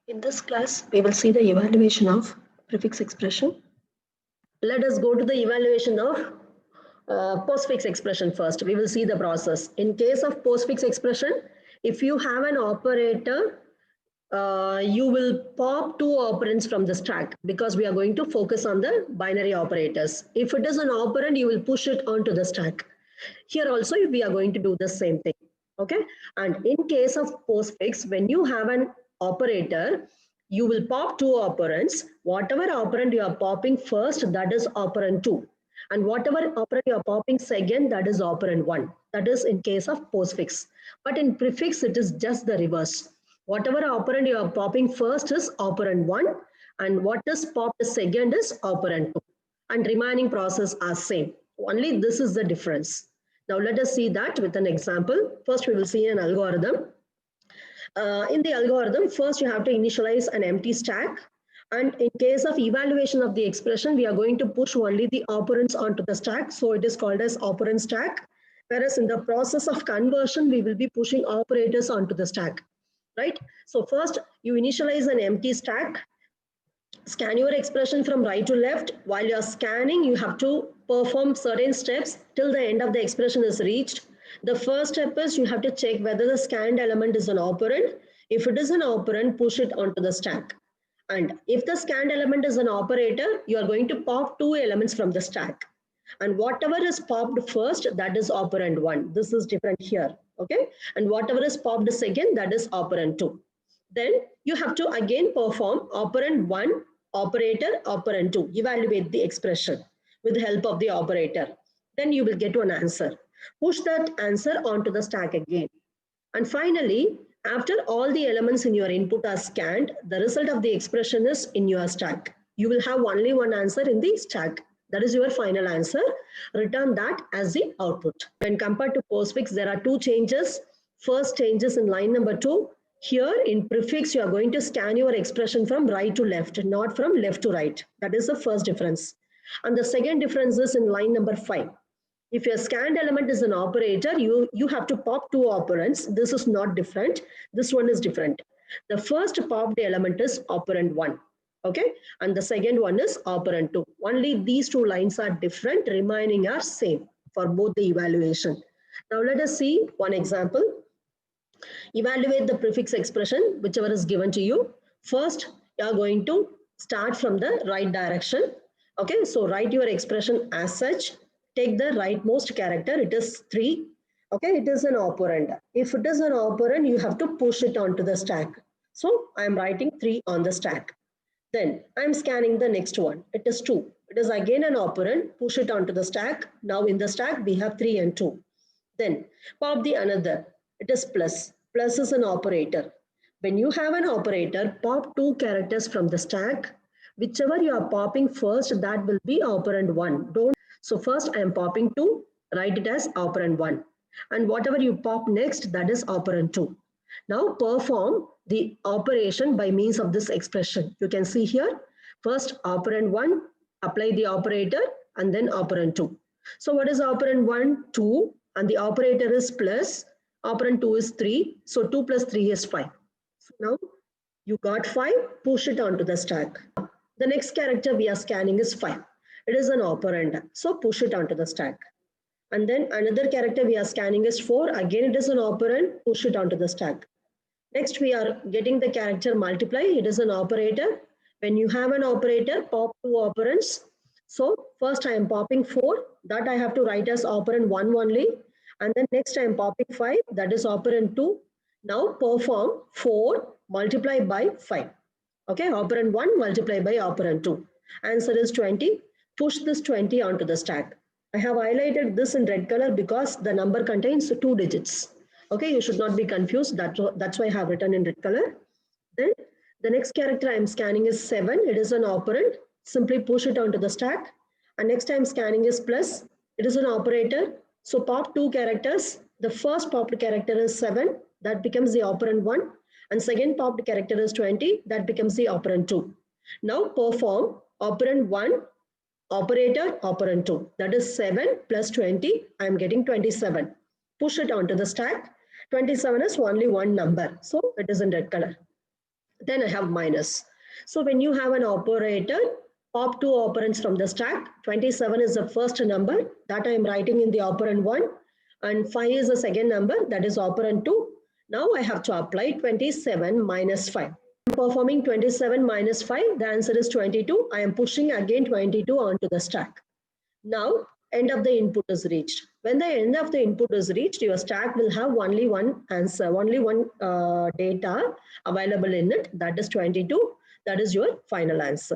In this class, we will see the evaluation of prefix expression. Let us go to the evaluation of postfix expression first. We will see the process. In case of postfix expression, if you have an operator, you will pop two operands from the stack because we are going to focus on the binary operators. If it is an operand, you will push it onto the stack. Here also, we are going to do the same thing. Okay. And in case of postfix, when you have an operator, you will pop two operands. Whatever operand you are popping first, that is operand 2. And whatever operand you are popping second, that is operand 1. That is in case of postfix. But in prefix, it is just the reverse. Whatever operand you are popping first is operand 1. And what is popped second is operand 2. And remaining process are same. Only this is the difference. Now let us see that with an example. First, we will see an algorithm. In the algorithm, first you have to initialize an empty stack. And in case of evaluation of the expression, we are going to push only the operands onto the stack. So it is called as operand stack. Whereas in the process of conversion, we will be pushing operators onto the stack, right? So first you initialize an empty stack. Scan your expression from right to left. While you're scanning, you have to perform certain steps till the end of the expression is reached. The first step is you have to check whether the scanned element is an operand. If it is an operand, push it onto the stack. And if the scanned element is an operator, you are going to pop two elements from the stack. And whatever is popped first, that is operand 1. This is different here. Okay. And whatever is popped second, that is operand 2. Then you have to again perform operand 1, operator, operand 2. Evaluate the expression with the help of the operator. Then you will get an answer. Push that answer onto the stack again. And finally, after all the elements in your input are scanned, the result of the expression is in your stack. You will have only one answer in the stack. That is your final answer. Return that as the output. When compared to postfix, there are two changes. First changes in line number 2. Here in prefix, you are going to scan your expression from right to left, not from left to right. That is the first difference. And the second difference is in line number 5. If your scanned element is an operator, you have to pop two operands. This is not different. This one is different. The first popped element is operand 1. Okay. And the second one is operand 2. Only these two lines are different. Remaining are same for both the evaluation. Now let us see one example. Evaluate the prefix expression, whichever is given to you. First, you are going to start from the right direction. Okay. So write your expression as such. Take the rightmost character, it is 3. Okay, it is an operand. If it is an operand, you have to push it onto the stack. So I am writing 3 on the stack. Then I am scanning the next one. It is 2. It is again an operand. Push it onto the stack. Now in the stack, we have 3 and 2. Then pop the another. It is plus. Plus is an operator. When you have an operator, pop 2 characters from the stack. Whichever you are popping first, that will be operand 1. Don't. So first I am popping 2, write it as operand 1. And whatever you pop next, that is operand 2. Now perform the operation by means of this expression. You can see here, first operand 1, apply the operator and then operand 2. So what is operand 1? 2, and the operator is plus, operand 2 is 3. So 2 plus 3 is 5. So now you got 5, push it onto the stack. The next character we are scanning is 5. It is an operand, so push it onto the stack. And then another character we are scanning is 4. Again, it is an operand, push it onto the stack. Next, we are getting the character multiply. It is an operator. When you have an operator, pop 2 operands. So first I am popping 4. That I have to write as operand 1 only. And then next I am popping 5. That is operand 2. Now perform 4 multiplied by 5. Okay, operand 1 multiplied by operand 2. Answer is 20. Push this 20 onto the stack. I have highlighted this in red color because the number contains 2 digits. Okay, you should not be confused. That's why I have written in red color. Then the next character I am scanning is 7. It is an operand. Simply push it onto the stack. And next I am scanning is plus. It is an operator. So pop 2 characters. The first popped character is 7. That becomes the operand 1. And second popped character is 20. That becomes the operand 2. Now perform operand 1, operator, operand 2. That is 7 plus 20. I am getting 27. Push it onto the stack. 27 is only one number. So it is in red color. Then I have minus. So when you have an operator, pop two operands from the stack. 27 is the first number that I am writing in the operand 1, and 5 is the second number, that is operand 2. Now I have to apply 27 minus 5. Performing 27 minus 5, the answer is 22. I am pushing again 22 onto the stack. Now, end of the input is reached. When the end of the input is reached, your stack will have only one answer, only one data available in it, that is 22. That is your final answer.